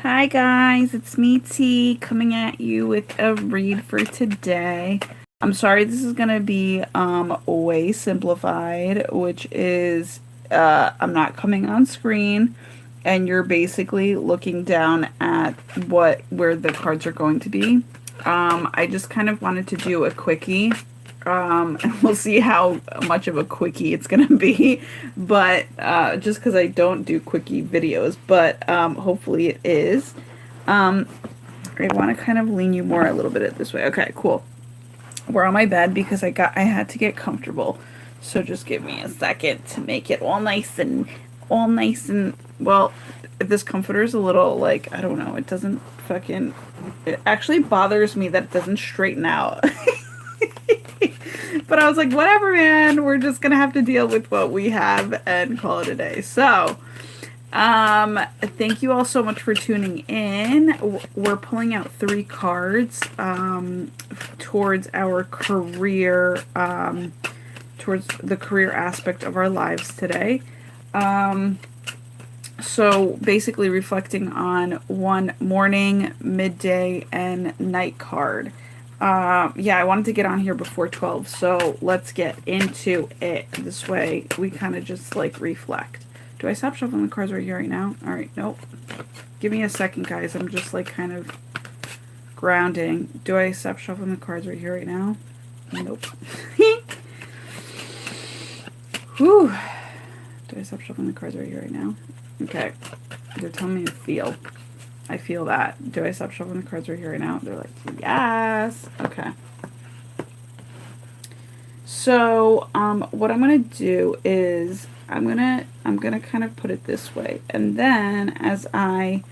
Hi guys, it's me T coming at you with a read for today. I'm sorry this is gonna be way simplified, which is I'm not coming on screen and you're basically looking down at where the cards are going to be. I just kind of wanted to do a quickie. And we'll see how much of a quickie it's gonna be, but just because I don't do quickie videos, but hopefully it is. Um, I want to kind of lean you more a little bit this way. Okay, cool. We're on my bed because I had to get comfortable, so just give me a second to make it all nice and well. This comforter is a little like I don't know. It doesn't fucking. It actually bothers me that it doesn't straighten out. But I was like, whatever, man. We're just gonna have to deal with what we have and call it a day. So, thank you all so much for tuning in. We're pulling out 3 cards towards our career, towards the career aspect of our lives today. So basically reflecting on one morning, midday, and night card. Yeah, I wanted to get on here before 12, so let's get into it. This way we kind of just like reflect. Do I stop shuffling the cards right here right now? All right, nope. Give me a second, guys. I'm just like kind of grounding. Do I stop shuffling the cards right here right now? Nope. Whew. Do I stop shuffling the cards right here right now? Okay. They're telling me to feel. I feel that. Do I stop shuffling the cards right here right now? They're like, yes. Okay. So, what I'm gonna do is I'm gonna kind of put it this way, and then as I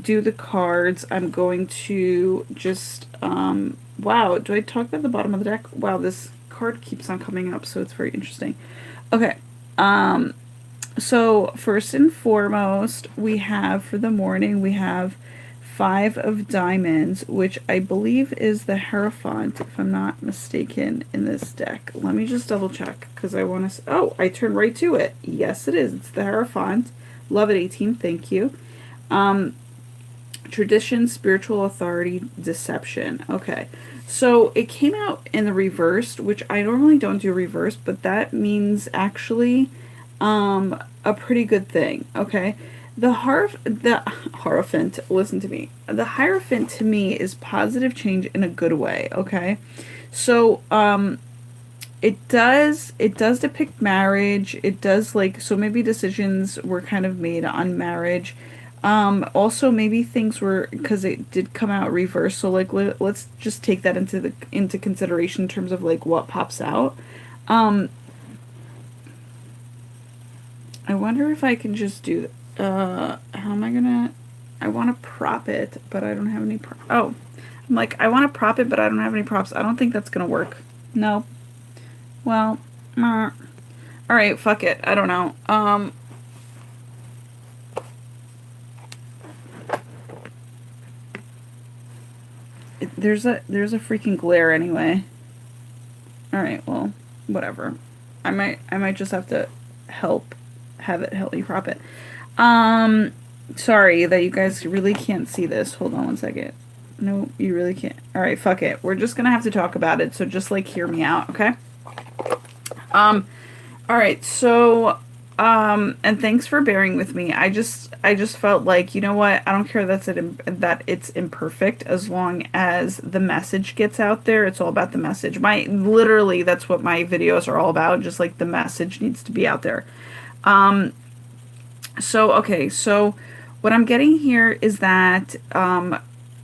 do the cards, I'm going to just wow. Do I talk about the bottom of the deck? Wow, this card keeps on coming up, so it's very interesting. Okay. So first and foremost, we have for the morning, we have 5 of diamonds, which I believe is the Hierophant, if I'm not mistaken, in this deck. Let me just double check, because I want to... Oh, I turned right to it. Yes, it is. It's the Hierophant. Love it, 18. Thank you. Tradition, spiritual authority, deception. Okay. So it came out in the reversed, which I normally don't do reverse, but that means actually... a pretty good thing, okay? The Hierophant, listen to me. The Hierophant to me is positive change in a good way, okay? So, it does depict marriage. It does like, so maybe decisions were kind of made on marriage. Also maybe things were, because it did come out reverse, so like let's just take that into consideration in terms of like what pops out. I wonder if I can just do, how am I gonna, I want to prop it, but I don't have any, oh, I'm like, I want to prop it, but I don't have any props. I don't think that's gonna work. No. Well, alright, fuck it. I don't know. There's a freaking glare anyway. Alright, well, whatever. I might just have to have it help me prop it. Sorry that you guys really can't see this. Hold on one second. No, you really can't. All right, fuck it. We're just gonna have to talk about it. So just like hear me out, okay? All right. So, and thanks for bearing with me. I just felt like, you know what? I don't care that it's imperfect as long as the message gets out there. It's all about the message. Literally, that's what my videos are all about. Just like the message needs to be out there. So, okay, so what I'm getting here is that,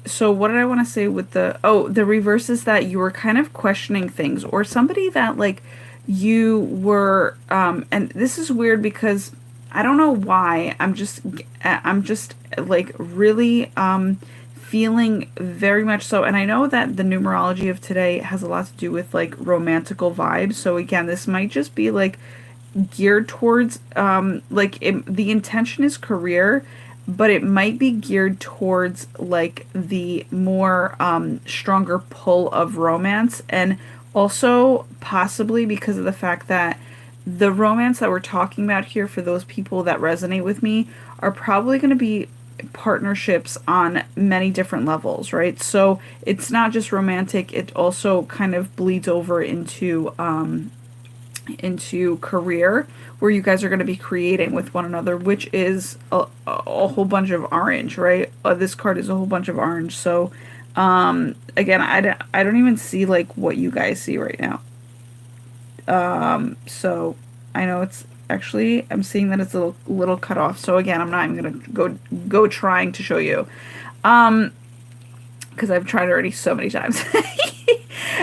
so what did I want to say with the reverse is that you were kind of questioning things, or somebody that like you were, and this is weird because I don't know why, I'm just like really, feeling very much so, and I know that the numerology of today has a lot to do with like romantical vibes, so again, this might just be like geared towards the intention is career, but it might be geared towards like the more stronger pull of romance, and also possibly because of the fact that the romance that we're talking about here, for those people that resonate with me, are probably going to be partnerships on many different levels, right? So it's not just romantic, it also kind of bleeds over into career, where you guys are going to be creating with one another, which is a whole bunch of orange, right? This card is a whole bunch of orange. So again, I don't even see like what you guys see right now. So I know it's actually, I'm seeing that it's a little cut off. So again, I'm not even gonna go trying to show you, because I've tried already so many times. So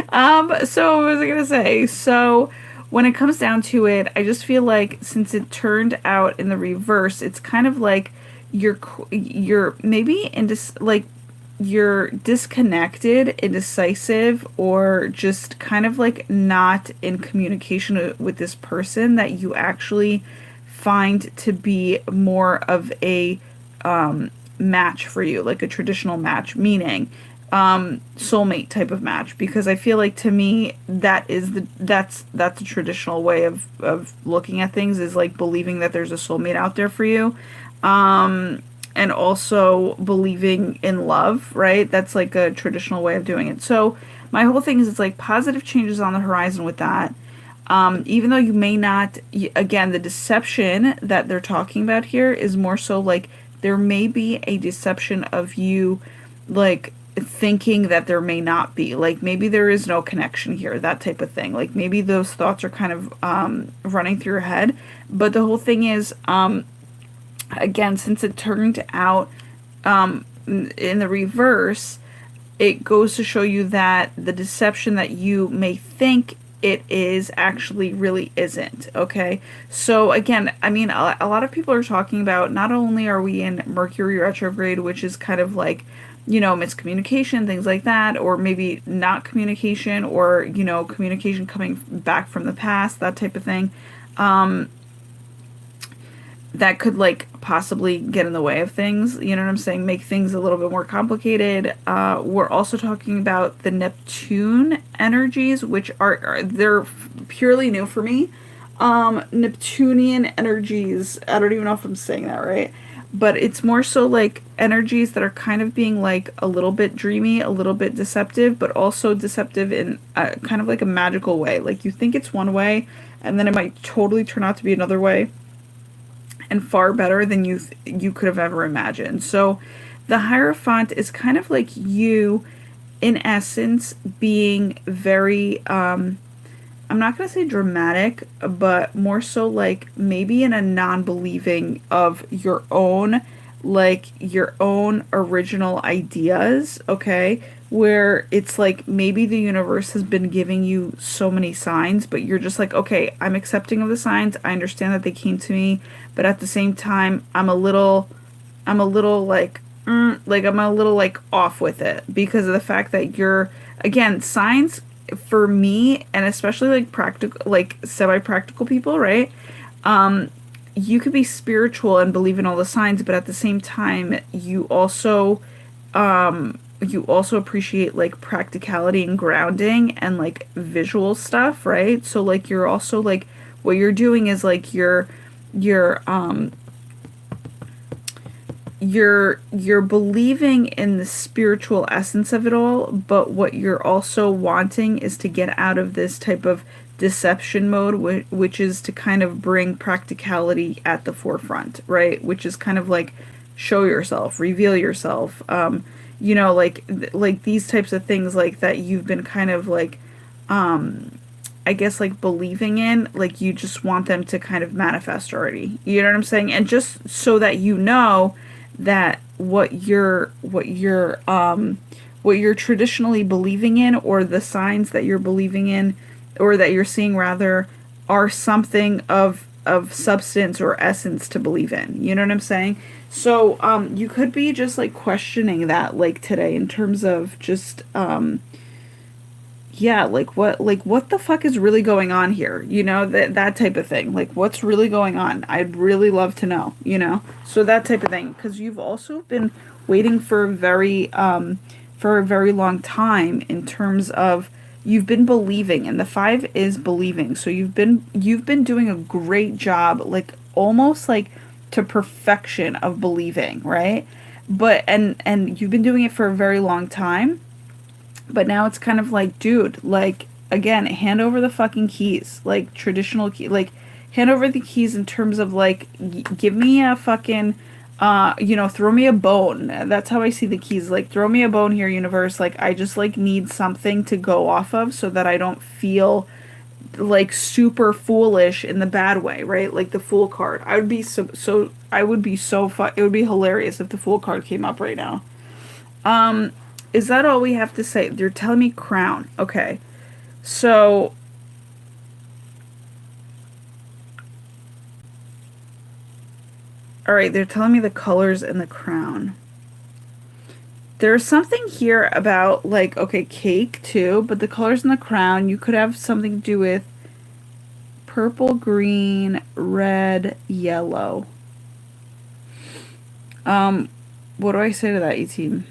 what was I gonna say? So when it comes down to it, I just feel like since it turned out in the reverse, it's kind of like you're maybe into like you're disconnected, indecisive, or just kind of like not in communication with this person that you actually find to be more of a match for you, like a traditional match, meaning soulmate type of match. Because I feel like to me that's a traditional way of looking at things, is like believing that there's a soulmate out there for you. And also believing in love, right? That's like a traditional way of doing it. So my whole thing is it's like positive changes on the horizon with that. Even though you may not, again, the deception that they're talking about here is more so like there may be a deception of you, like thinking that there may not be, like maybe there is no connection here, that type of thing. Like maybe those thoughts are kind of running through your head. But the whole thing is, again, since it turned out in the reverse, it goes to show you that the deception that you may think it is actually really isn't. Okay, so again, I mean, a lot of people are talking about, not only are we in Mercury retrograde, which is kind of like, you know, miscommunication, things like that, or maybe not communication, or, you know, communication coming back from the past, that type of thing. That could like possibly get in the way of things, you know what I'm saying, make things a little bit more complicated. We're also talking about the Neptune energies, which are they're purely new for me. Neptunian energies, I don't even know if I'm saying that right, but it's more so like energies that are kind of being like a little bit dreamy, a little bit deceptive, but also deceptive in kind of like a magical way. Like you think it's one way, and then it might totally turn out to be another way, and far better than you could have ever imagined. So the Hierophant is kind of like you, in essence, being very, I'm not going to say dramatic, but more so like maybe in a non-believing of your own, like your own original ideas, okay? Where it's like maybe the universe has been giving you so many signs, but you're just like, okay, I'm accepting of the signs. I understand that they came to me, but at the same time, I'm a little like, like I'm a little like off with it, because of the fact that you're, again, signs for me, and especially like practical, like semi-practical people, right? You could be spiritual and believe in all the signs, but at the same time, you also appreciate like practicality and grounding and like visual stuff, right? So like you're also like, what you're doing is like you're believing in the spiritual essence of it all, but what you're also wanting is to get out of this type of deception mode, which is to kind of bring practicality at the forefront, right? Which is kind of like show yourself, reveal yourself, you know, like these types of things like that you've been kind of like, I guess like believing in, like you just want them to kind of manifest already. You know what I'm saying? And just so that you know that what you're traditionally believing in, or the signs that you're believing in, or that you're seeing rather, are something of substance or essence to believe in. You know what I'm saying? So you could be just like questioning that like today, in terms of just yeah, like what the fuck is really going on here? You know, that type of thing. Like what's really going on? I'd really love to know, you know? So that type of thing, because you've also been waiting for a very long time, in terms of you've been believing, and the 5 is believing. So you've been doing a great job, like almost like to perfection of believing, right? But and you've been doing it for a very long time, but now it's kind of like, dude, like, again, hand over the fucking keys, like traditional key, like hand over the keys in terms of like, give me a fucking, throw me a bone. That's how I see the keys. Like, throw me a bone here, universe. Like, I just like need something to go off of so that I don't feel like super foolish in the bad way, right? Like the fool card. I would be I would be it would be hilarious if the fool card came up right now. Is that all we have to say? They're telling me crown. Okay. So all right, they're telling me the colors in the crown. There's something here about like, okay, cake too, but the colors in the crown, you could have something to do with purple, green, red, yellow. What do I say to that, E-Team?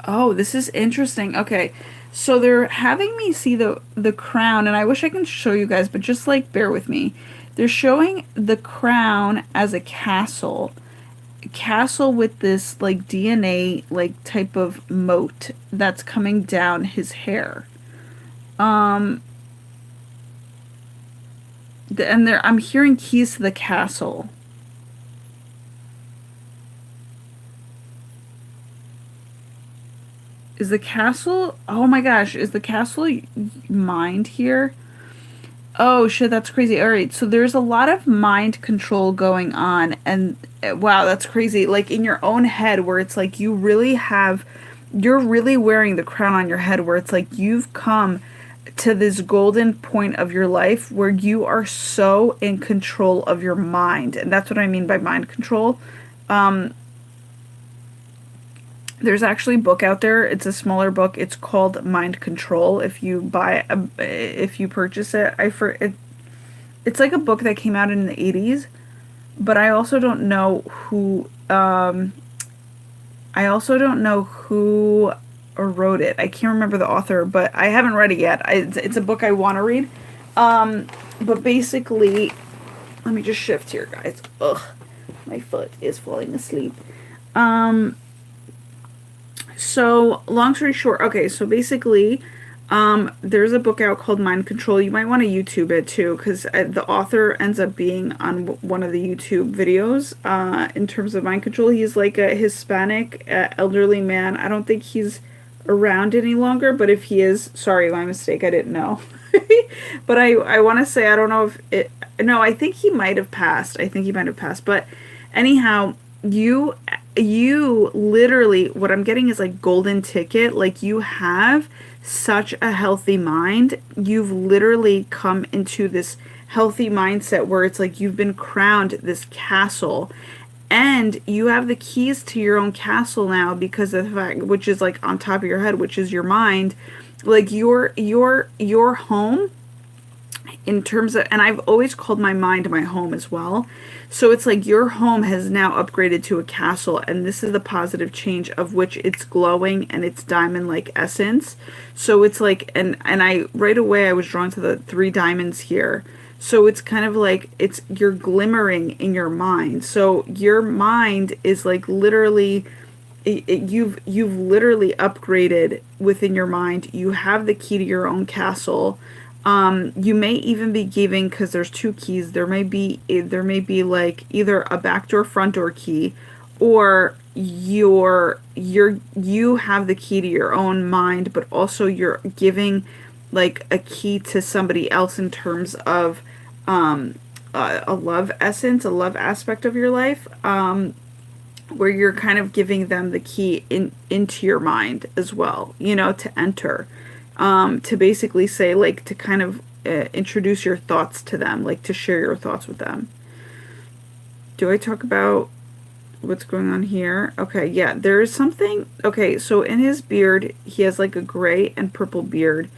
Oh, this is interesting. Okay. So they're having me see the crown, and I wish I can show you guys, but just like bear with me. They're showing the crown as a castle. A castle with this like DNA like type of moat that's coming down his hair. And I'm hearing keys to the castle. Is the castle... Oh my gosh, is the castle mind here? Oh shit, that's crazy. Alright, so there's a lot of mind control going on, and wow, that's crazy. Like in your own head, where it's like you really have... You're really wearing the crown on your head, where it's like you've come to this golden point of your life where you are so in control of your mind. And that's what I mean by mind control. There's actually a book out there. It's a smaller book. It's called Mind Control. If you purchase it, it's like a book that came out in the 80s, but I also don't know who wrote it. I can't remember the author, but I haven't read it yet. It's a book I want to read. But basically, let me just shift here, guys. Ugh, my foot is falling asleep. So, long story short, okay, so basically, there's a book out called Mind Control. You might want to YouTube it too, because the author ends up being on one of the YouTube videos, in terms of mind control. He's like a Hispanic, elderly man. I don't think he's around any longer, but if he is, sorry, my mistake, I didn't know. But I want to say, I don't know if it, no, I think he might have passed. But anyhow, you literally, what I'm getting is like golden ticket. Like you have such a healthy mind. You've literally come into this healthy mindset where it's like you've been crowned this castle, and you have the keys to your own castle now because of the fact, which is like on top of your head, which is your mind. Like your home, in terms of, and I've always called my mind my home as well. So it's like your home has now upgraded to a castle, and this is the positive change of which it's glowing and it's diamond-like essence. So it's like, and I right away I was drawn to the 3 diamonds here. So it's kind of like you're glimmering in your mind. So your mind is like literally, you've literally upgraded within your mind. You have the key to your own castle. You may even be giving, because there's 2 keys, there may be like either a backdoor front door key, or you have the key to your own mind, but also you're giving like a key to somebody else in terms of a love essence, a love aspect of your life, where you're kind of giving them the key into your mind as well, to enter. To basically say, like, to kind of introduce your thoughts to them, like to share your thoughts with them. Do I talk about what's going on here? Okay, yeah, there's something. Okay, so in his beard, he has like a gray and purple beard.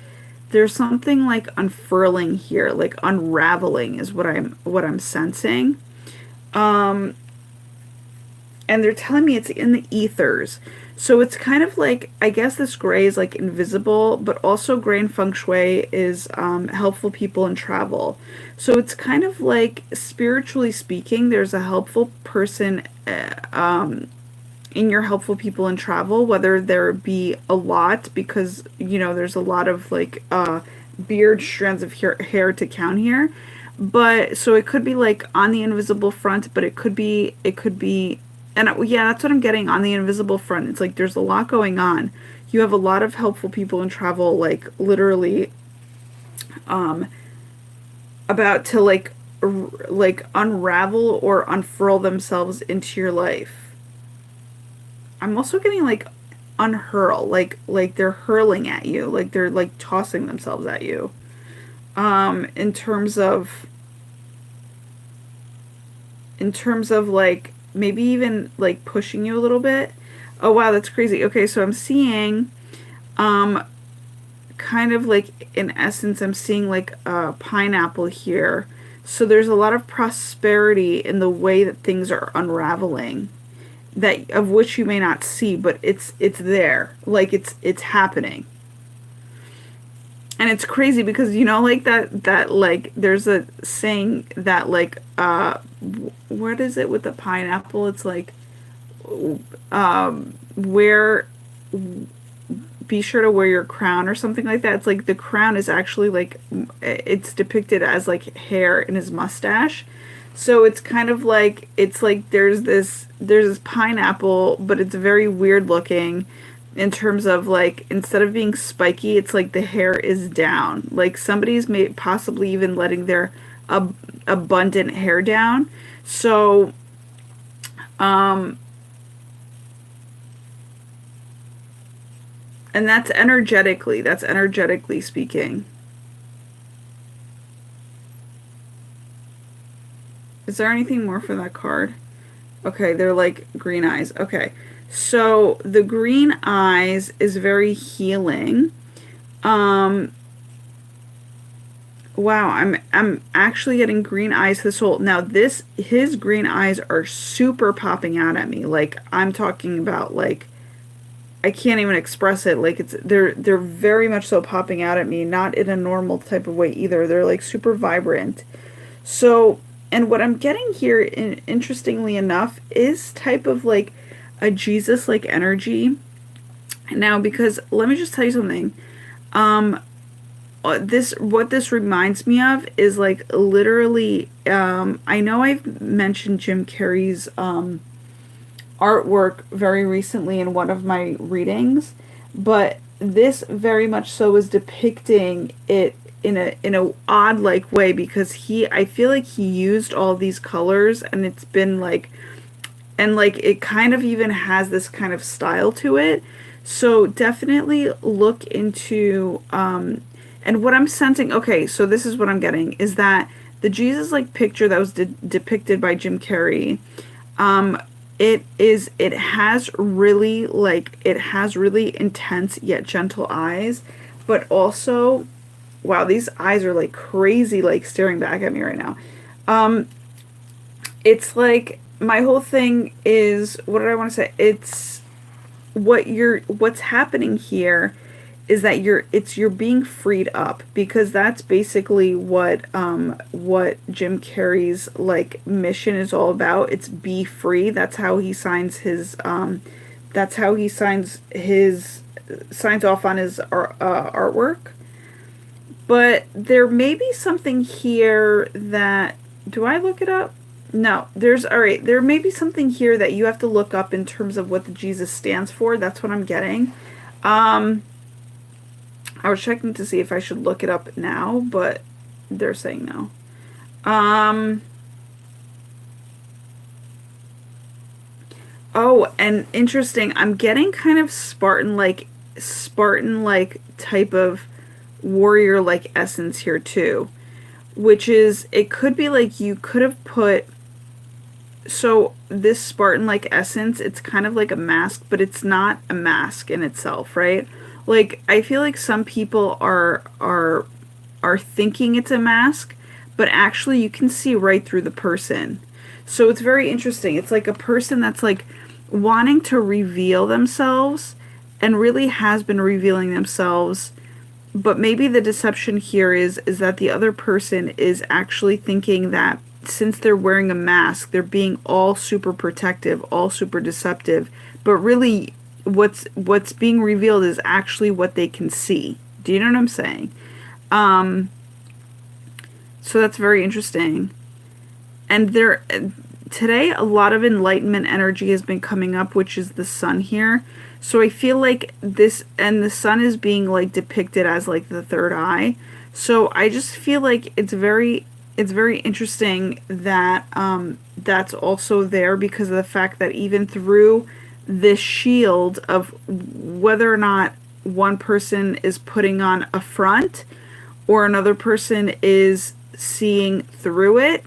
There's something like unfurling here, like unraveling is what I'm sensing. And and they're telling me it's in the ethers. So it's kind of like, I guess this gray is like invisible, but also gray in feng shui is helpful people in travel. So it's kind of like, spiritually speaking, there's a helpful person in your helpful people in travel, whether there be a lot, because, you know, there's a lot of like beard strands of hair to count here. But so it could be like on the invisible front, but it could be, and yeah, that's what I'm getting on the invisible front. It's like there's a lot going on. You have a lot of helpful people in travel, like literally about to like unravel or unfurl themselves into your life. I'm also getting like unhurl, like they're hurling at you, like they're like tossing themselves at you. In terms of like maybe even like pushing you a little bit. Oh wow, that's crazy. Okay, so I'm seeing kind of like, in essence, I'm seeing like a pineapple here. So there's a lot of prosperity in the way that things are unraveling, that of which you may not see, but it's there. Like it's happening. And it's crazy because, you know, like that like there's a saying that like what is it with the pineapple? It's like wear be sure to wear your crown or something like that. It's like the crown is actually like, it's depicted as like hair in his mustache. So it's kind of like, it's like there's this pineapple, but it's very weird looking in terms of like, instead of being spiky, it's like the hair is down. Like somebody's possibly even letting their abundant hair down. So and that's energetically speaking. Is there anything more for that card? Okay, they're like green eyes. Okay. So the green eyes is very healing. Wow, I'm actually getting green eyes this whole now his green eyes are super popping out at me. Like I'm talking about like I can't even express it. Like they're very much so popping out at me, not in a normal type of way either. They're like super vibrant. So, and what I'm getting here, interestingly enough, is type of like a Jesus like energy. Now, because let me just tell you something. What this reminds me of is like literally, I know I've mentioned Jim Carrey's artwork very recently in one of my readings, but this very much so is depicting it in a odd like way, because I feel like he used all these colors, and it's been like, and like it kind of even has this kind of style to it. So definitely look into and what I'm sensing, okay, so this is what I'm getting, is that the Jesus like picture that was depicted by Jim Carrey, it has really intense yet gentle eyes, but also, wow, these eyes are like crazy, like staring back at me right now. It's like, my whole thing is, what did I want to say? It's what's happening here is that you're being freed up, because that's basically what Jim Carrey's like mission is all about. It's be free. That's how he signs his signs off on his artwork. But there may be something here that, do I look it up? No, there may be something here that you have to look up in terms of what the Jesus stands for. That's what I'm getting. I was checking to see if I should look it up now, but they're saying no. Oh, and interesting, I'm getting kind of Spartan-like type of warrior-like essence here too, which is, it could be like you could have put, so this Spartan-like essence, it's kind of like a mask, but it's not a mask in itself, right? Like, I feel like some people are thinking it's a mask, but actually you can see right through the person. So it's very interesting. It's like a person that's like wanting to reveal themselves and really has been revealing themselves, but maybe the deception here is that the other person is actually thinking that since they're wearing a mask, they're being all super protective, all super deceptive, but really what's being revealed is actually what they can see. Do you know what I'm saying? So that's very interesting. And there today a lot of enlightenment energy has been coming up, which is the sun here. So I feel like this, and the sun is being like depicted as like the third eye. So I just feel like it's very interesting that that's also there, because of the fact that even through this shield of whether or not one person is putting on a front or another person is seeing through it,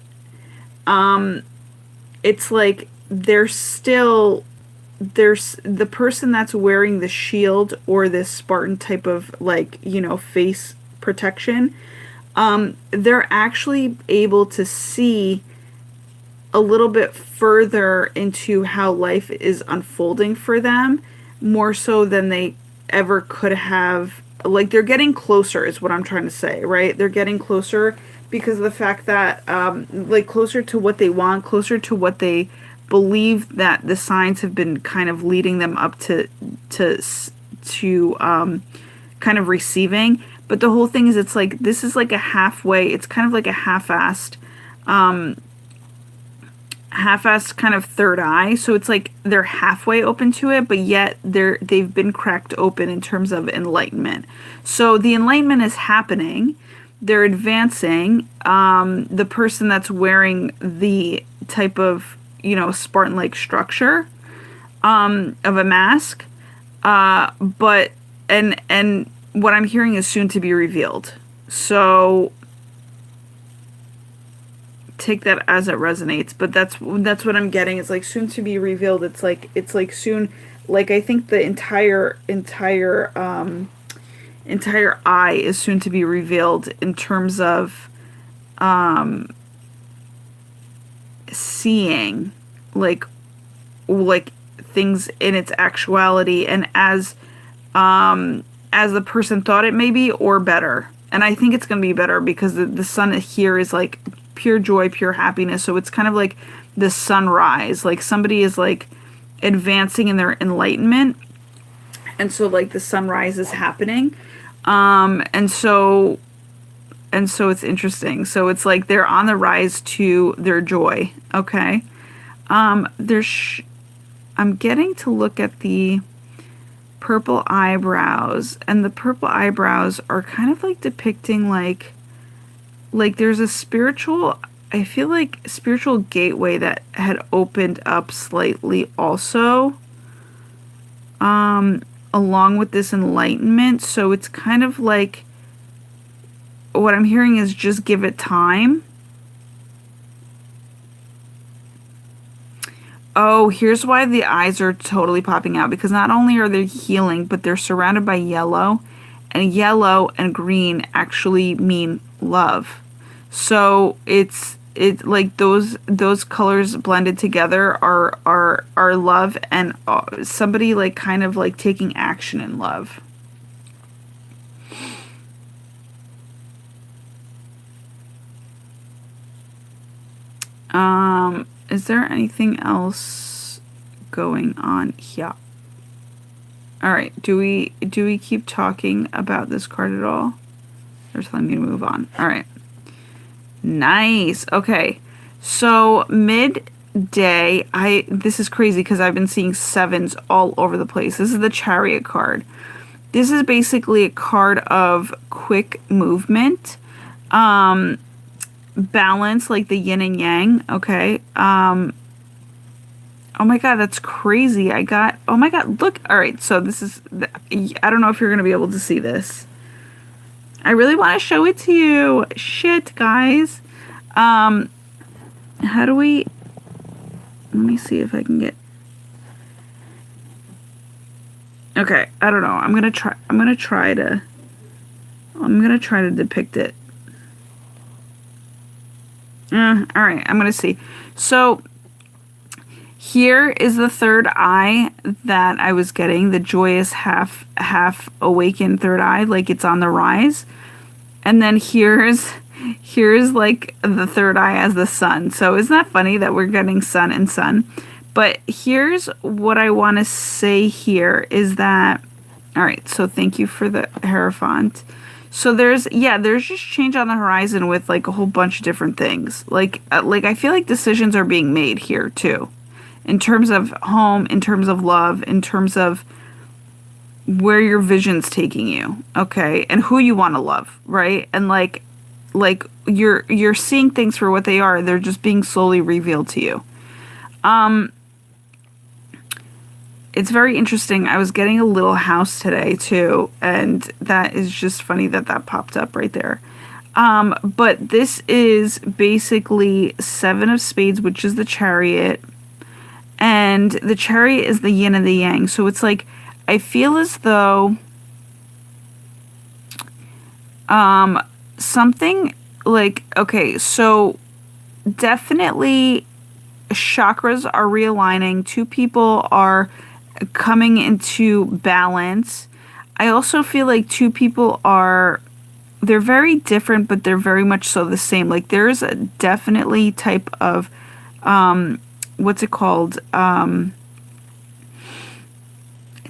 it's like there's the person that's wearing the shield or this Spartan type of like, you know, face protection. They're actually able to see a little bit further into how life is unfolding for them, more so than they ever could have. Like, they're getting closer is what I'm trying to say, right? They're getting closer because of the fact that like closer to what they want, closer to what they believe that the signs have been kind of leading them up to kind of receiving. But the whole thing is, it's like this is like a halfway, it's kind of like a half-assed kind of third eye. So it's like they're halfway open to it, but yet they've been cracked open in terms of enlightenment. So the enlightenment is happening. They're advancing. The person that's wearing the type of, you know, Spartan-like structure of a mask, but and what I'm hearing is soon to be revealed. So take that as it resonates, but that's what I'm getting. It's like soon to be revealed. It's like soon, like I think the entire eye is soon to be revealed in terms of seeing like things in its actuality, and as the person thought it may be, or better. And I think it's going to be better, because the sun here is like pure joy, pure happiness. So it's kind of like the sunrise, like somebody is like advancing in their enlightenment, and so like the sunrise is happening. And so it's interesting. So it's like they're on the rise to their joy. Okay. I'm getting to look at the purple eyebrows, and the purple eyebrows are kind of like depicting like there's a spiritual, I feel like spiritual gateway that had opened up slightly also, along with this enlightenment. So it's kind of like, what I'm hearing is just give it time. Oh, here's why the eyes are totally popping out, because not only are they healing, but they're surrounded by yellow, and yellow and green actually mean love. So it's like those colors blended together are love, and somebody like kind of like taking action in love. Is there anything else going on here? All right, do we keep talking about this card at all? They're telling me to move on. All right. Nice. Okay. So midday, this is crazy because I've been seeing sevens all over the place. This is the Chariot card. This is basically a card of quick movement, balance, like the yin and yang. Okay. Oh my God, that's crazy. Oh my God, look. All right. So this is, I don't know if you're going to be able to see this. I really want to show it to you. Shit, guys. How do we, let me see if I can get, okay, I don't know. I'm going to try to depict it. All right, I'm going to see. So Here is the third eye that I was getting, the joyous half awakened third eye, like it's on the rise. And then here's like the third eye as the sun. So isn't that funny that we're getting sun and sun? But here's what I want to say here is that, all right, so thank you for the Hierophant. So there's just change on the horizon with like a whole bunch of different things. Like I feel like decisions are being made here too. In terms of home, in terms of love, in terms of where your vision's taking you, okay? And who you want to love, right? And like you're seeing things for what they are. They're just being slowly revealed to you. It's very interesting. I was getting a little house today too, and that is just funny that popped up right there. But this is basically 7 of spades, which is the Chariot, and the Chariot is the yin and the yang. So it's like, I feel as though something like, okay, so definitely chakras are realigning. 2 people are coming into balance. I also feel like 2 people they're very different, but they're very much so the same. Like there's a definitely type of what's it called,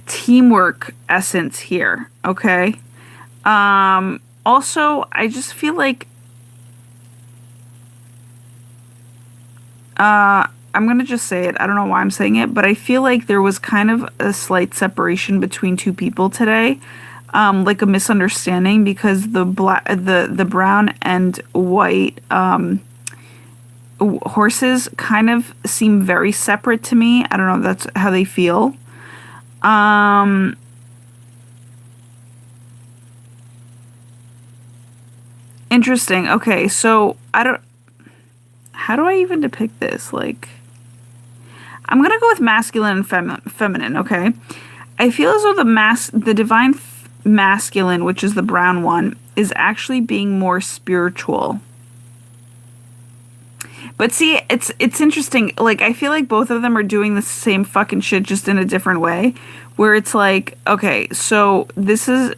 teamwork essence here, okay? Also, I just feel like I'm gonna just say it. I don't know why I'm saying it, but I feel like there was kind of a slight separation between 2 people today, like a misunderstanding, because the brown and white horses kind of seem very separate to me. I don't know if that's how they feel. Interesting. Okay, so how do I even depict this? Like, I'm gonna go with masculine and feminine, okay? I feel as though the divine masculine, which is the brown one, is actually being more spiritual. But see, it's interesting. Like, I feel like both of them are doing the same fucking shit, just in a different way. Where it's like, okay, so this is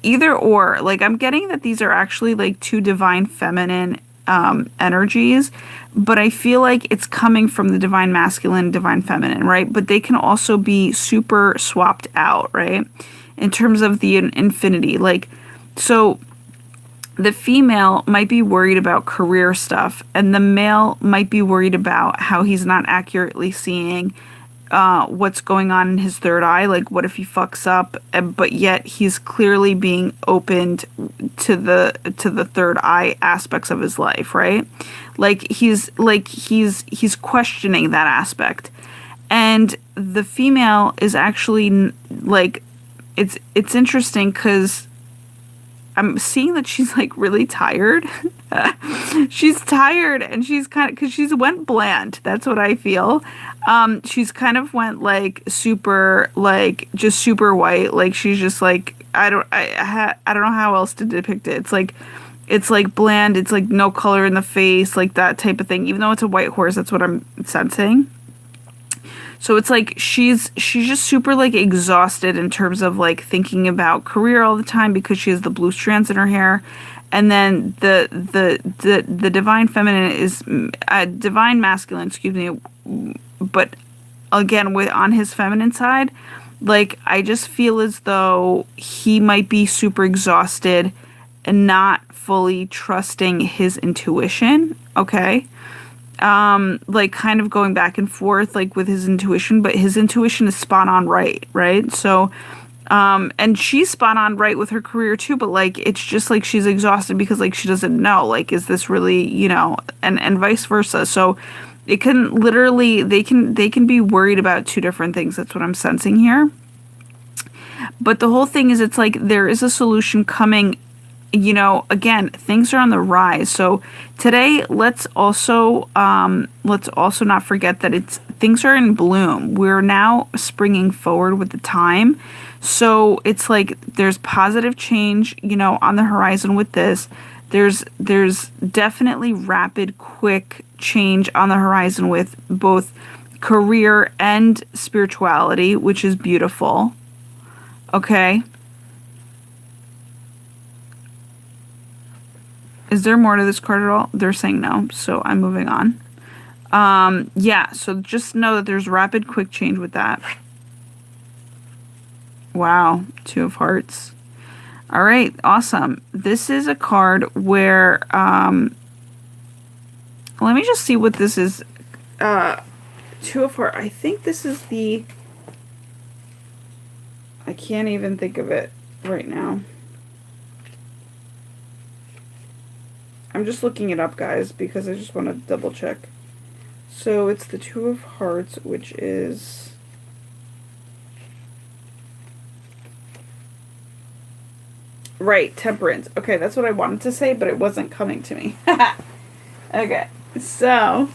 either or. Like, I'm getting that these are actually like 2 divine feminine energies, but I feel like it's coming from the divine masculine, divine feminine, right? But they can also be super swapped out, right? In terms of the infinity. Like, so the female might be worried about career stuff, and the male might be worried about how he's not accurately seeing what's going on in his third eye. Like, what if he fucks up, but yet he's clearly being opened to the third eye aspects of his life, right? Like he's questioning that aspect, and the female is actually like, it's interesting because I'm seeing that she's like really tired. She's tired, and she's kind of, because she's went bland. That's what I feel. She's kind of went like super, like just super white. Like she's just like, I don't know how else to depict it. It's like bland. It's like no color in the face, like that type of thing. Even though it's a white horse, that's what I'm sensing. So it's like she's just super like exhausted in terms of like thinking about career all the time, because she has the blue strands in her hair. And then the divine feminine is divine masculine, excuse me, but again on his feminine side, like I just feel as though he might be super exhausted and not fully trusting his intuition, okay? Like kind of going back and forth like with his intuition, but his intuition is spot on right? So and she's spot on right with her career too, but like it's just like she's exhausted because like she doesn't know, like, is this really, you know, and vice versa. So it can literally, they can be worried about 2 different things. That's what I'm sensing here. But the whole thing is, it's like there is a solution coming. You know, again, things are on the rise. So today, let's also not forget that things are in bloom. We're now springing forward with the time. So it's like there's positive change, you know, on the horizon with this. There's definitely rapid, quick change on the horizon with both career and spirituality, which is beautiful. Okay. Is there more to this card at all? They're saying no, so I'm moving on. Yeah, so just know that there's rapid, quick change with that. Wow, Two of Hearts. All right, awesome. This is a card where, let me just see what this is. Two of Hearts. I think this is the, I can't even think of it right now. I'm just looking it up, guys, because I just want to double check. So it's the Two of Hearts, which is... Right, Temperance. Okay, that's what I wanted to say, but it wasn't coming to me. Okay, so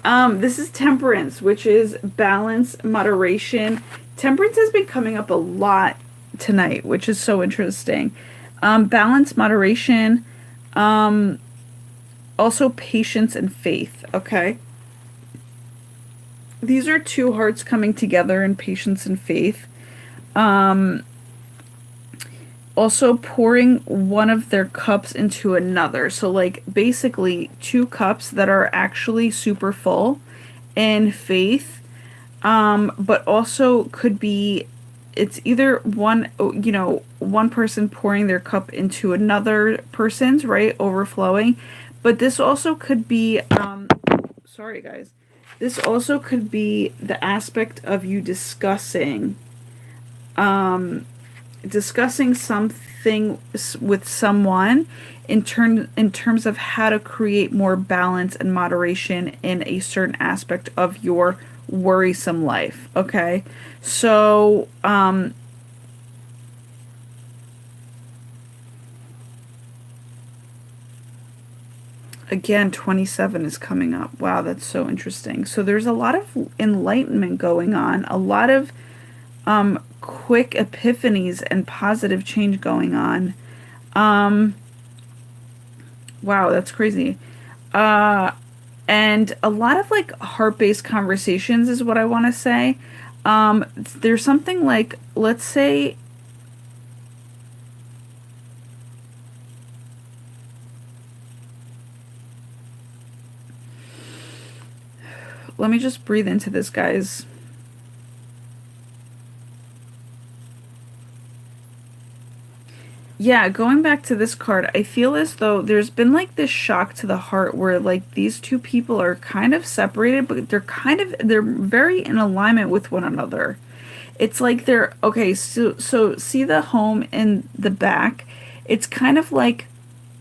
this is Temperance, which is balance, moderation. Temperance has been coming up a lot tonight, which is so interesting. Balance, moderation, also patience and faith, okay? These are two hearts coming together in patience and faith. Also pouring one of their cups into another. So like basically two cups that are actually super full in faith. But also could be, it's either one, you know, one person pouring their cup into another person's, right? Overflowing. But this also could be, sorry guys. This also could be the aspect of you discussing something with someone in terms of how to create more balance and moderation in a certain aspect of your worrisome life. Okay, so again, 27 is coming up. Wow, that's so interesting. So there's a lot of enlightenment going on, a lot of quick epiphanies and positive change going on. Wow, that's crazy. And a lot of like heart-based conversations is what I want to say. There's something like, let's say, let me just breathe into this, guys. Yeah, going back to this card, I feel as though there's been like this shock to the heart where like these two people are kind of separated, but they're very in alignment with one another. It's like they're, okay, so see the home in the back? It's kind of like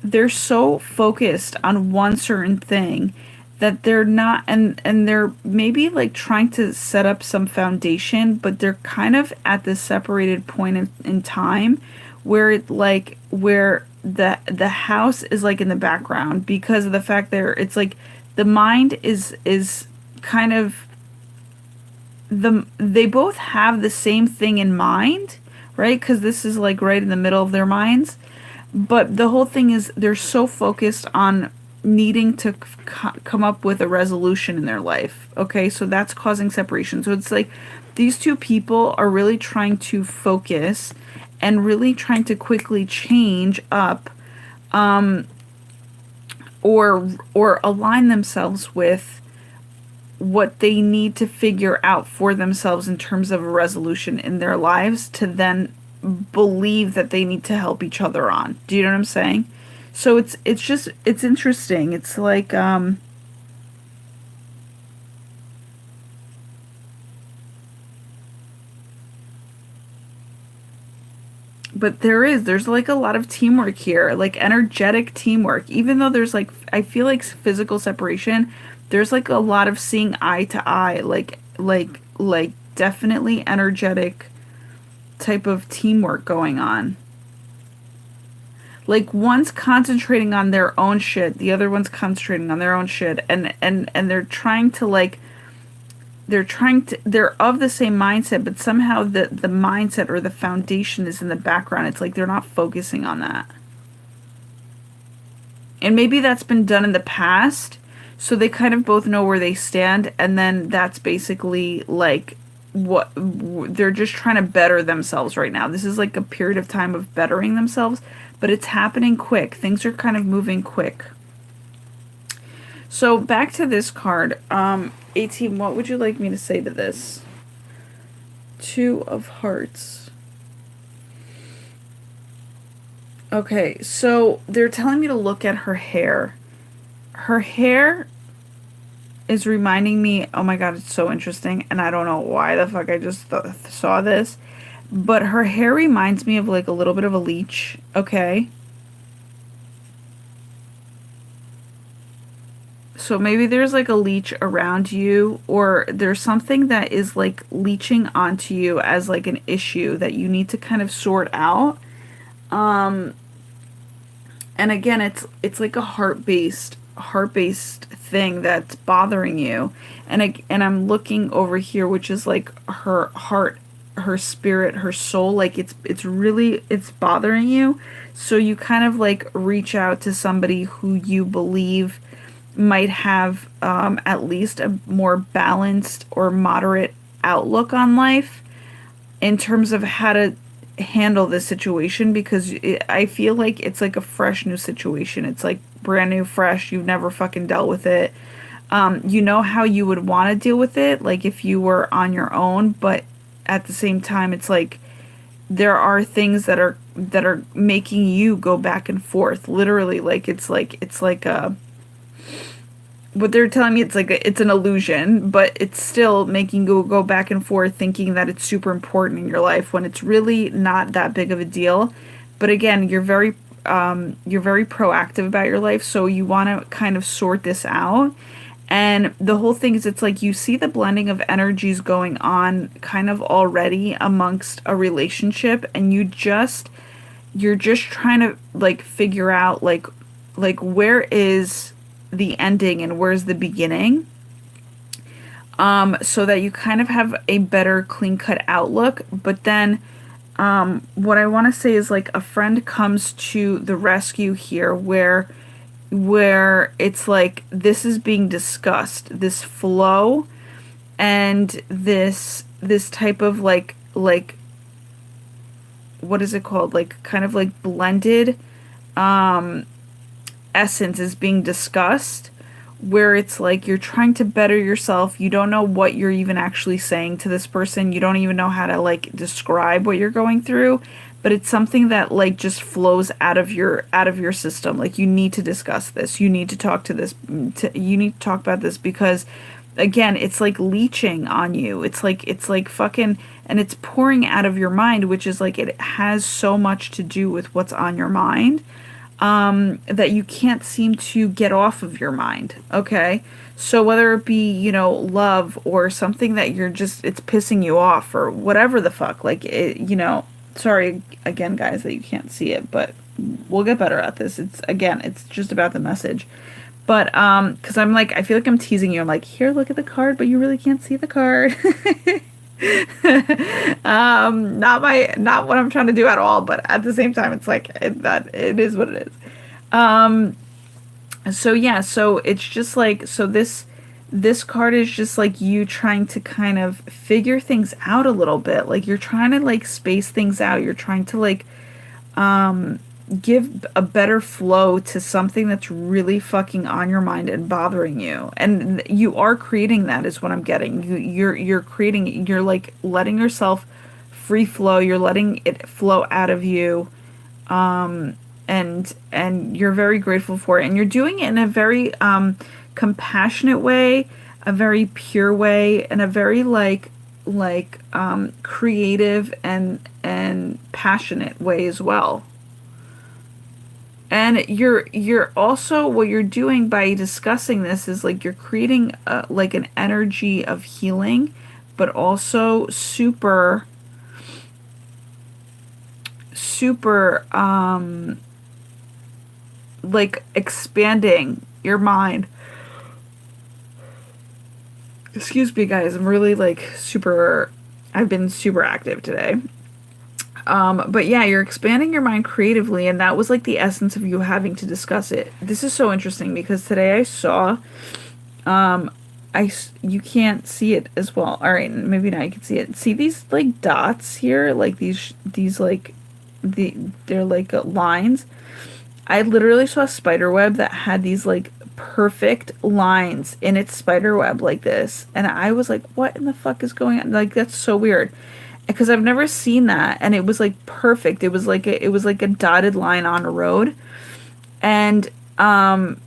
they're so focused on one certain thing that they're not, and they're maybe like trying to set up some foundation, but they're kind of at this separated point in time where it like where the house is like in the background because of the fact that it's like the mind is kind of they both have the same thing in mind, right? Because this is like right in the middle of their minds, but the whole thing is they're so focused on needing to come up with a resolution in their life. Okay, so that's causing separation. So it's like these two people are really trying to focus and really trying to quickly change up or align themselves with what they need to figure out for themselves in terms of a resolution in their lives to then believe that they need to help each other on. Do you know what I'm saying? So it's interesting. It's like but there's like a lot of teamwork here, like energetic teamwork. Even though there's like, I feel like physical separation, there's like a lot of seeing eye to eye, like definitely energetic type of teamwork going on. Like one's concentrating on their own shit, the other one's concentrating on their own shit, and they're trying to like they're of the same mindset, but somehow the mindset or the foundation is in the background. It's like they're not focusing on that. And maybe that's been done in the past So they kind of both know where they stand, and then that's basically like what they're just trying to better themselves right now. This is like a period of time of bettering themselves, but it's happening quick. Things are kind of moving quick. So back to this card. 18, what would you like me to say to this? Two of Hearts. Okay, so they're telling me to look at her hair. Her hair is reminding me, oh my god, it's so interesting, and I don't know why the fuck I just saw this, but her hair reminds me of like a little bit of a leech, okay? So maybe there's like a leech around you, or there's something that is like leeching onto you as like an issue that you need to kind of sort out. Um, and again, it's like a heart-based thing that's bothering you. And I'm looking over here, which is like her heart, her spirit, her soul, like it's really it's bothering you. So you kind of like reach out to somebody who you believe might have at least a more balanced or moderate outlook on life in terms of how to handle this situation, because I feel like it's like a fresh new situation. It's like brand new, fresh. You've never fucking dealt with it. You know how you would want to deal with it, like if you were on your own, but at the same time, it's like there are things that are making you go back and forth. Literally, like it's like a what they're telling me, it's an illusion, but it's still making you go back and forth thinking that it's super important in your life when it's really not that big of a deal. But again, you're very proactive about your life, so you want to kind of sort this out. And the whole thing is, it's like you see the blending of energies going on kind of already amongst a relationship, and you're just trying to like figure out like where is the ending and where's the beginning, so that you kind of have a better clean cut outlook. But then what I want to say is like a friend comes to the rescue here, where it's like this is being discussed, this flow, and this type of like what is it called, like kind of like blended essence is being discussed, where it's like you're trying to better yourself. You don't know what you're even actually saying to this person. You don't even know how to like describe what you're going through, but it's something that like just flows out of your system. Like you need to discuss this. You need to talk to this. You need to talk about this, because again, it's like leeching on you. It's like fucking, and it's pouring out of your mind, which is like it has so much to do with what's on your mind, that you can't seem to get off of your mind. Okay. So whether it be, love or something that it's pissing you off or whatever the fuck, like, sorry again, guys, that you can't see it, but we'll get better at this. It's just about the message. But, cause I'm like, I feel like I'm teasing you. I'm like, here, look at the card, but you really can't see the card. Not what I'm trying to do at all, but at the same time, it's like it is what it is. So yeah, so it's just like, so this card is just like you trying to kind of figure things out a little bit. Like you're trying to like space things out. You're trying to like give a better flow to something that's really fucking on your mind and bothering you. And you are creating that, is what I'm getting. You're creating, you're like letting yourself free flow. You're letting it flow out of you. And you're very grateful for it. And you're doing it in a very compassionate way, a very pure way, and a very creative and passionate way as well. And you're also, what you're doing by discussing this is like you're creating like an energy of healing, but also super like expanding your mind. Excuse me, guys, I'm really like I've been super active today. But yeah, you're expanding your mind creatively, and that was like the essence of you having to discuss it. This is so interesting because today I saw Um, you can't see it as well. All right, maybe now you can see it. See these like dots here, like these like they're like lines. I literally saw a spider web that had these like perfect lines in its spider web like this, and I was like, "What in the fuck is going on?" Like that's so weird because I've never seen that, and it was like perfect. It was like a dotted line on a road, and um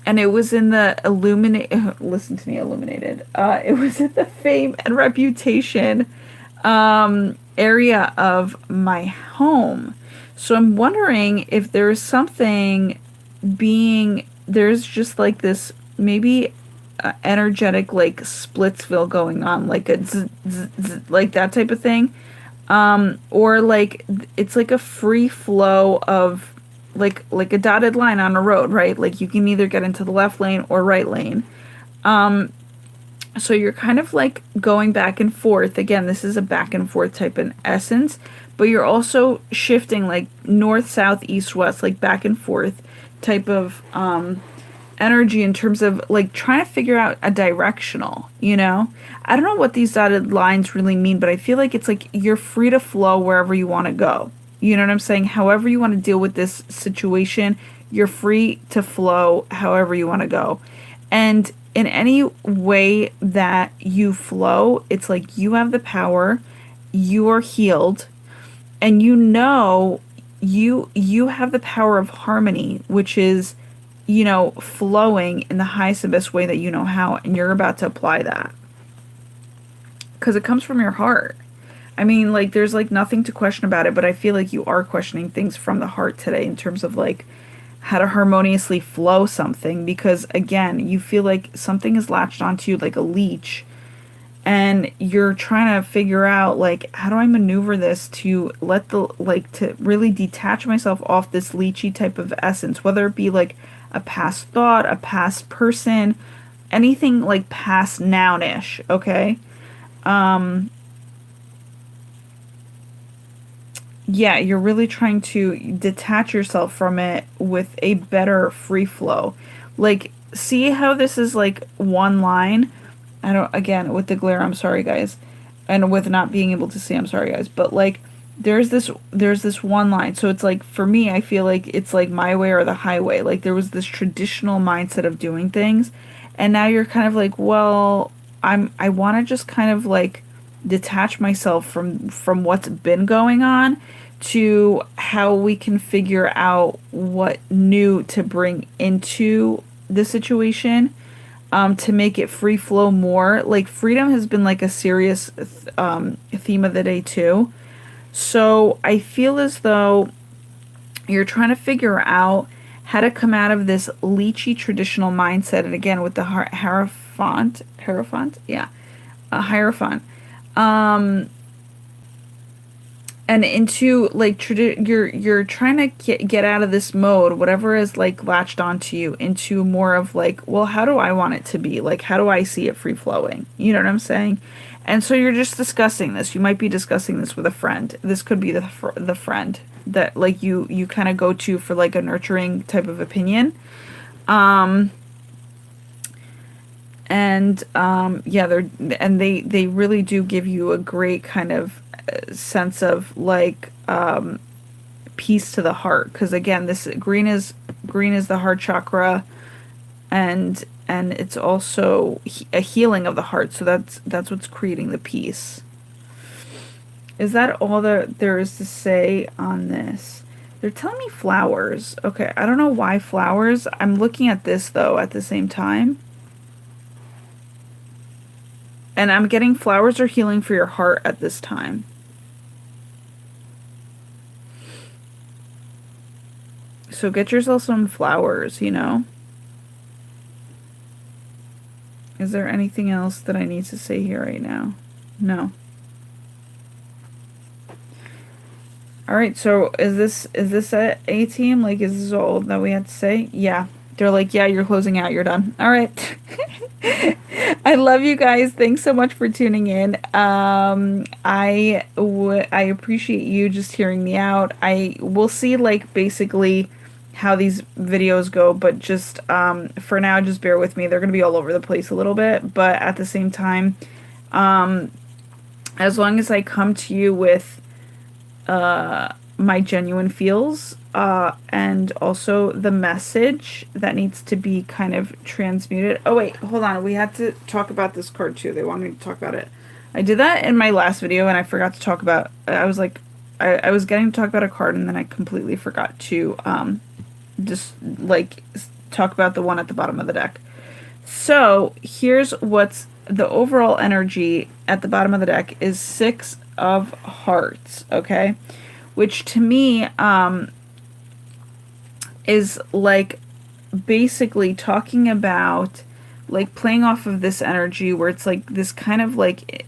and it was in the illuminate. Listen to me, illuminated. It was in the fame and reputation area of my home. So I'm wondering if there's something there's just like this maybe energetic like Splitsville going on, like a like that type of thing. Or like it's like a free flow of like a dotted line on a road, right? Like you can either get into the left lane or right lane. So you're kind of like going back and forth. Again, this is a back and forth type in essence, but you're also shifting like north, south, east, west, like back and forth type of energy in terms of like trying to figure out a directional, you know? I don't know what these dotted lines really mean, but I feel like it's like you're free to flow wherever you want to go. You know what I'm saying? However you want to deal with this situation, you're free to flow however you want to go. And in any way that you flow, it's like you have the power, you are healed, and you have the power of harmony, which is, you know, flowing in the highest and best way that you know how, and you're about to apply that. Because it comes from your heart. I mean, like, there's like nothing to question about it, but I feel like you are questioning things from the heart today in terms of like how to harmoniously flow something. Because again, you feel like something is latched onto you like a leech, and you're trying to figure out like how do I maneuver this to let the like to really detach myself off this leechy type of essence, whether it be like a past thought, a past person, anything like past nounish, okay? Um yeah, you're really trying to detach yourself from it with a better free flow. Like, see how this is like one line? I don't, again, with the glare, I'm sorry, guys. And with not being able to see, I'm sorry, guys. But like, there's this one line. So it's like, for me, I feel like it's like my way or the highway. Like, there was this traditional mindset of doing things. And now you're kind of like, well, I want to just kind of like detach myself from what's been going on to how we can figure out what new to bring into the situation, to make it free flow more. Like freedom has been like a serious theme of the day too. So I feel as though you're trying to figure out how to come out of this leechy traditional mindset, and again with the hierophant, yeah, a hierophant, um, and into like you're trying to get out of this mode, whatever is like latched onto you, into more of like, well, how do I want it to be? Like, how do I see it free flowing? You know what I'm saying? And so you're just discussing this. You might be discussing this with a friend. This could be the friend that like you kind of go to for like a nurturing type of opinion. Um, yeah, they really do give you a great kind of sense of like peace to the heart, because again, this green is the heart chakra, and it's also a healing of the heart, so that's what's creating the peace. Is that all there is to say on this? They're telling me flowers. Okay, I don't know why flowers. I'm looking at this though at the same time, and I'm getting flowers are healing for your heart at this time. So get yourself some flowers, you know? Is there anything else that I need to say here right now? No. All right, so is this a team? Like, is this all that we had to say? Yeah. They're like, yeah, you're closing out. You're done. All right. I love you guys. Thanks so much for tuning in. I appreciate you just hearing me out. I will see like basically how these videos go, but just for now, just bear with me. They're going to be all over the place a little bit, but at the same time, as long as I come to you with my genuine feels, and also the message that needs to be kind of transmuted. Oh wait, hold on. We had to talk about this card too. They want me to talk about it. I did that in my last video and I forgot to talk about, I was like, I was getting to talk about a card and then I completely forgot to just like talk about the one at the bottom of the deck. So here's what's the overall energy at the bottom of the deck is 6 of Hearts, okay? Which to me is like basically talking about like playing off of this energy where it's like this kind of like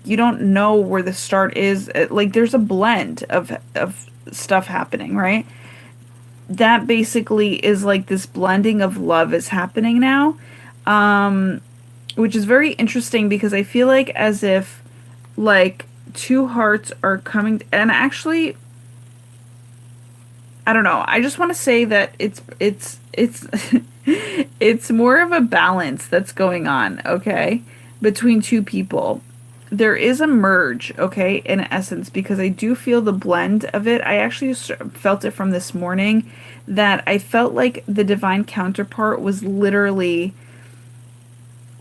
you don't know where the start is. Like there's a blend of stuff happening, right? That basically is like this blending of love is happening now, which is very interesting because I feel like as if like 2 hearts are coming, and actually I don't know. I just want to say that it's it's more of a balance that's going on, okay, between 2 people. There is a merge, okay, in essence, because I do feel the blend of it. I actually felt it from this morning that I felt like the divine counterpart was literally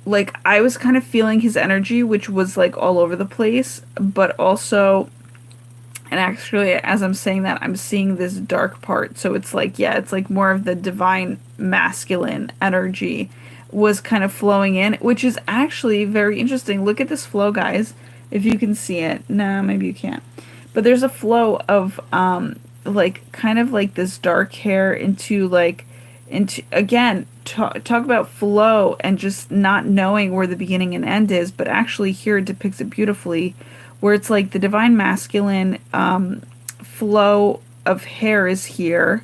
like I was kind of feeling his energy, which was like all over the place, but also, and actually, as I'm saying that, I'm seeing this dark part. So it's like, yeah, it's like more of the divine masculine energy was kind of flowing in, which is actually very interesting. Look at this flow, guys. If you can see it. No, maybe you can't. But there's a flow of like kind of like this dark hair into like into again talk about flow and just not knowing where the beginning and end is, but actually here it depicts it beautifully, where it's like the divine masculine flow of hair is here,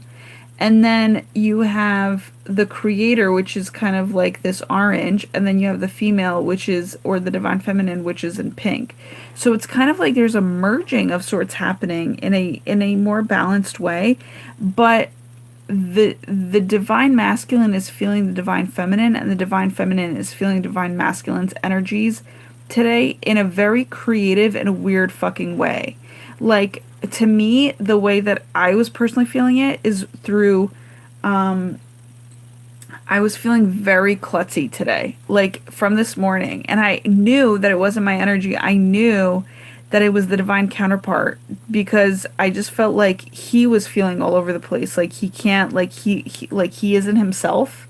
and then you have the creator, which is kind of like this orange, and then you have the female, which is, or the divine feminine, which is in pink. So it's kind of like there's a merging of sorts happening in a more balanced way, but the divine masculine is feeling the divine feminine, and the divine feminine is feeling divine masculine's energies today in a very creative and a weird fucking way. Like, to me, the way that I was personally feeling it is through, I was feeling very klutzy today, like from this morning. And I knew that it wasn't my energy. I knew that it was the divine counterpart because I just felt like he was feeling all over the place. Like he can't, like he isn't himself.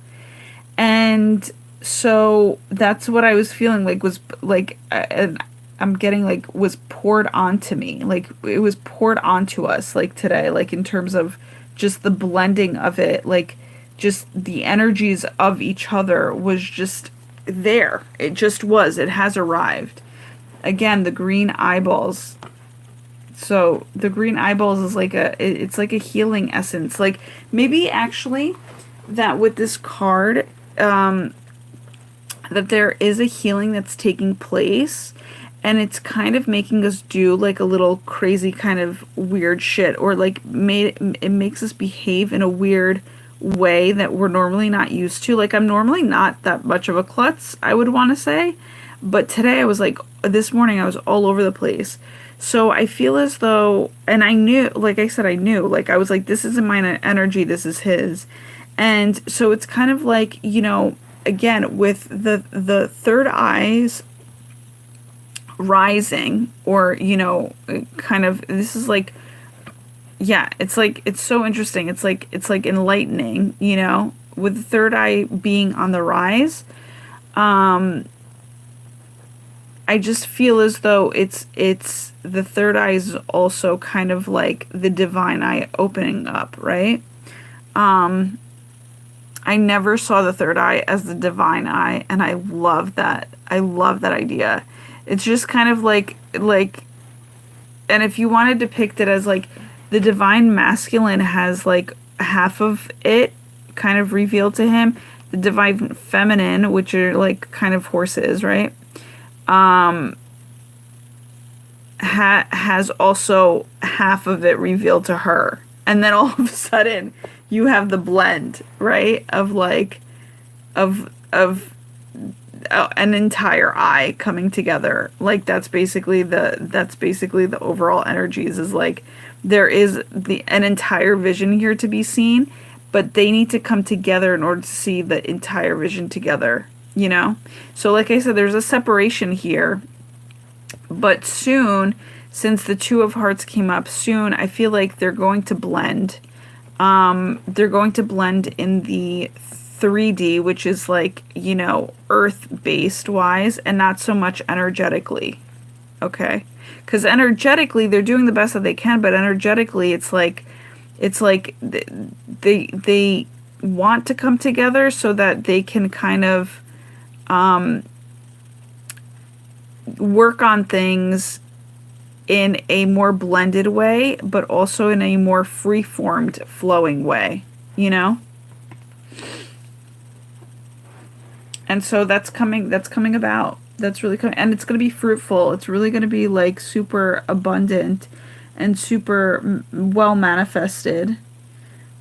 And so that's what I was feeling like was like, I'm getting like was poured onto me. Like it was poured onto us like today, like in terms of just the blending of it, like just the energies of each other was just there. It just was. It has arrived. Again, the green eyeballs. So the green eyeballs is like it's like a healing essence. Like maybe actually that with this card, that there is a healing that's taking place, and it's kind of making us do like a little crazy kind of weird shit, or like it makes us behave in a weird way that we're normally not used to. Like I'm normally not that much of a klutz, I would want to say, but today I was like, this morning I was all over the place. So I feel as though, and I knew, like I said, I knew, like I was like, this isn't my energy, this is his. And so it's kind of like, you know, again, with the third eyes rising, or, you know, kind of, this is like, yeah, it's like, it's so interesting. It's like enlightening, you know, with the third eye being on the rise. I just feel as though it's the third eye is also kind of like the divine eye opening up, right? I never saw the third eye as the divine eye, and I love that. I love that idea. It's just kind of like, and if you want to depict it as like the divine masculine has like half of it kind of revealed to him, the divine feminine, which are like kind of horses, right? Has also half of it revealed to her. And then all of a sudden you have the blend, right? Of like, of an entire eye coming together. Like that's basically the overall energies, is like there is an entire vision here to be seen, but they need to come together in order to see the entire vision together, you know? So like I said, there's a separation here, but soon, since the Two of Hearts came up, soon I feel like they're going to blend. They're going to blend in the 3D, which is like, you know, earth-based wise, and not so much energetically. Okay? Because energetically, they're doing the best that they can, but energetically, it's like they want to come together so that they can kind of work on things in a more blended way, but also in a more free-formed, flowing way, you know? And so that's coming about. That's really coming, and it's going to be fruitful. It's really going to be like super abundant and super well manifested,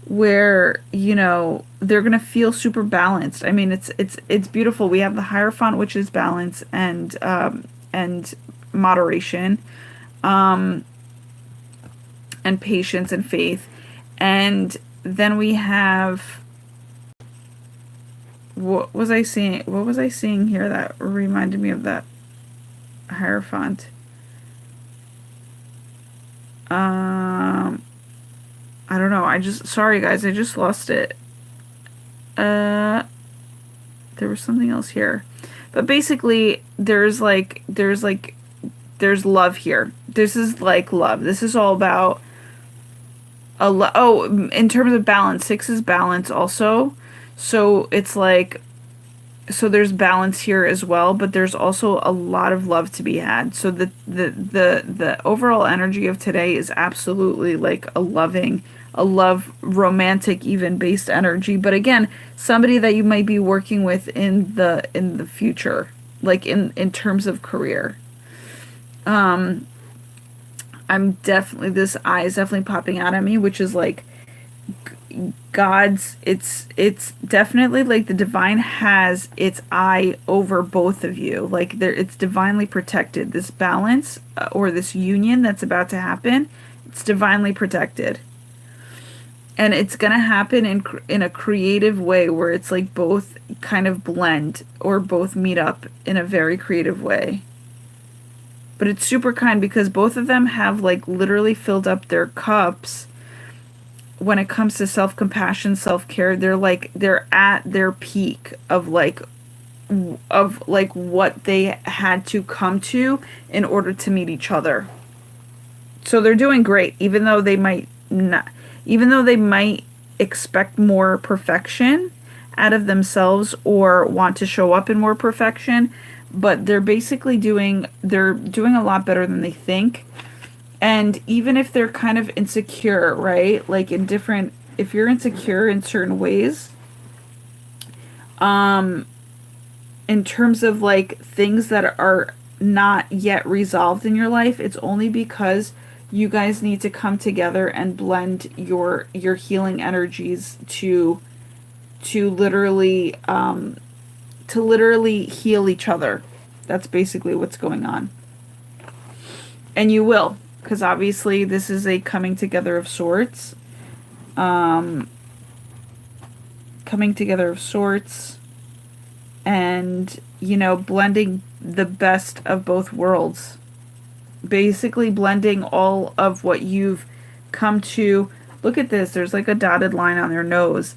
where, you know, they're going to feel super balanced. I mean, it's beautiful. We have the Hierophant, which is balance and moderation, and patience and faith. And then we have, what was I seeing? What was I seeing here that reminded me of that Hierophant? I don't know. Sorry guys, I just lost it. There was something else here. But basically, there's love here. This is like love. This is all about in terms of balance, 6 is balance also. So it's like, so there's balance here as well, but there's also a lot of love to be had. So the overall energy of today is absolutely like a love, romantic even based energy. But again, somebody that you might be working with in the future, like in terms of career. This eye is definitely popping out at me, which is like God's, it's definitely like the divine has its eye over both of you. Like it's divinely protected. This balance or this union that's about to happen, it's divinely protected. And it's going to happen in a creative way where it's like both kind of blend or both meet up in a very creative way. But it's super kind because both of them have like literally filled up their cups. When it comes to self-compassion, self-care, they're at their peak of like what they had to come to in order to meet each other. So they're doing great, even though they might expect more perfection out of themselves or want to show up in more perfection, but they're basically doing a lot better than they think. And even if they're kind of insecure, right? Like if you're insecure in certain ways, in terms of like things that are not yet resolved in your life, it's only because you guys need to come together and blend your healing energies to literally heal each other. That's basically what's going on. And you will. Because obviously this is a coming together of sorts. Coming together of sorts. And, you know, blending the best of both worlds. Basically blending all of what you've come to. Look at this. There's like a dotted line on their nose.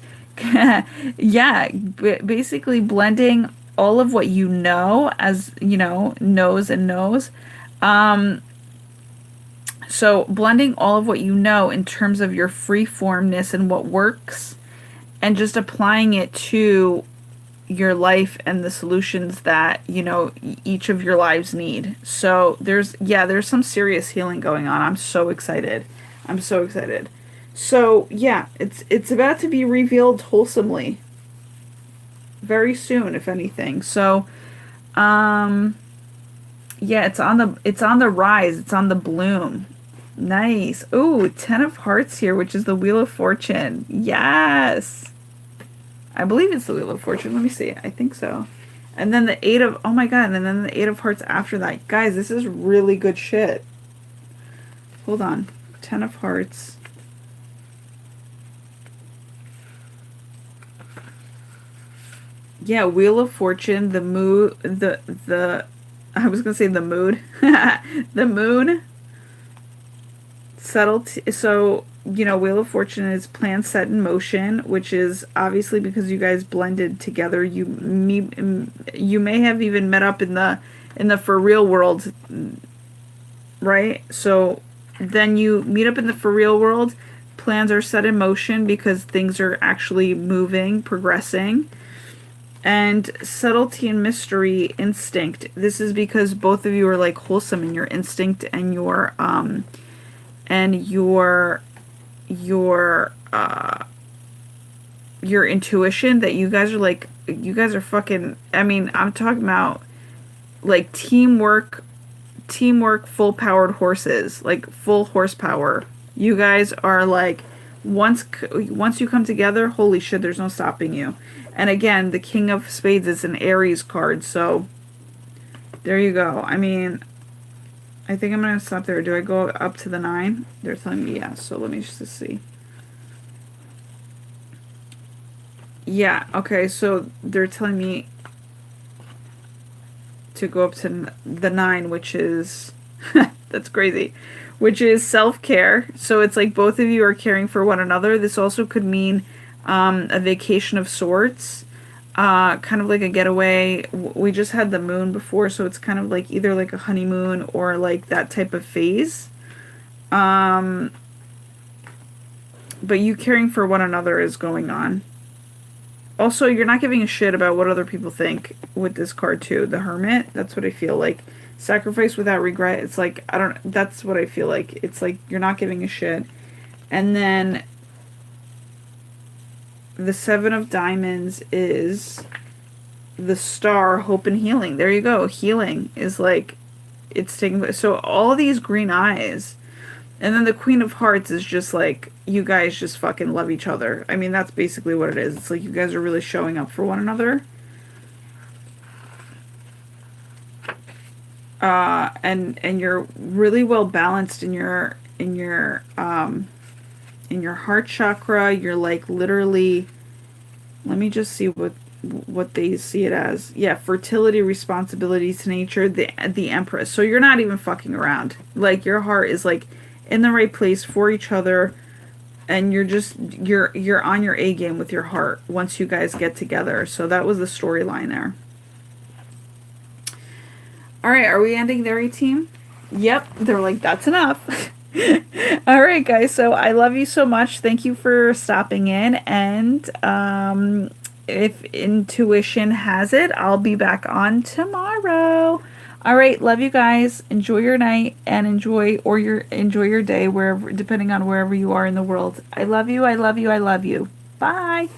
Yeah. Basically blending all of what you know as, you know, knows and knows. So blending all of what you know in terms of your freeformness and what works, and just applying it to your life and the solutions that, you know, each of your lives need. So there's some serious healing going on. I'm so excited. So yeah, it's about to be revealed wholesomely very soon, if anything. So yeah, it's on the rise, it's on the bloom. Nice. Ooh, 10 of Hearts here, which is the Wheel of Fortune. Yes. I believe it's the Wheel of Fortune. Let me see. I think so. And then the 8 of... Oh my god. And then the 8 of Hearts after that. Guys, this is really good shit. Hold on. 10 of Hearts. Yeah, Wheel of Fortune, the mood, I was gonna say the mood, the moon, subtlety. So, you know, Wheel of Fortune is plan set in motion, which is obviously because you guys blended together. You may have even met up in the for real world, right? So then you meet up in the for real world. Plans are set in motion because things are actually moving, progressing. And subtlety and mystery, instinct. This is because both of you are like wholesome in your instinct and your intuition, that you guys are like, you guys are fucking, I mean, I'm talking about like teamwork, full powered horses, like full horsepower. You guys are like, once you come together, holy shit, there's no stopping you. And again, the King of Spades is an Aries card, so there you go. I mean, I think I'm going to stop there. Do I go up to the 9? They're telling me yes, so let me just see. Yeah, okay, so they're telling me to go up to the 9, which is, that's crazy, which is self-care. So it's like both of you are caring for one another. This also could mean a vacation of sorts, kind of like a getaway. We just had the moon before, so it's kind of like either like a honeymoon or like that type of phase. But you caring for one another is going on. Also, you're not giving a shit about what other people think with this card too. The Hermit, that's what I feel like. Sacrifice without regret. It's like, that's what I feel like. It's like you're not giving a shit. And then the 7 of Diamonds is the Star, hope and healing. There you go. Healing is like, it's taking place. So all these green eyes. And then the Queen of Hearts is just like, you guys just fucking love each other. I mean, that's basically what it is. It's like you guys are really showing up for one another. And you're really well balanced in your heart chakra. You're like literally, let me just see what they see it as. Yeah, fertility, responsibility to nature, the Empress. So you're not even fucking around. Like your heart is like in the right place for each other, and you're on your A game with your heart once you guys get together. So that was the storyline there. All right, are we ending there, team? Yep, they're like, that's enough. All right, guys, so I love you so much. Thank you for stopping in, and if intuition has it, I'll be back on tomorrow. All right, love you guys. Enjoy your night and enjoy your day, wherever, depending on wherever you are in the world. I love you. I love you. I love you. Bye.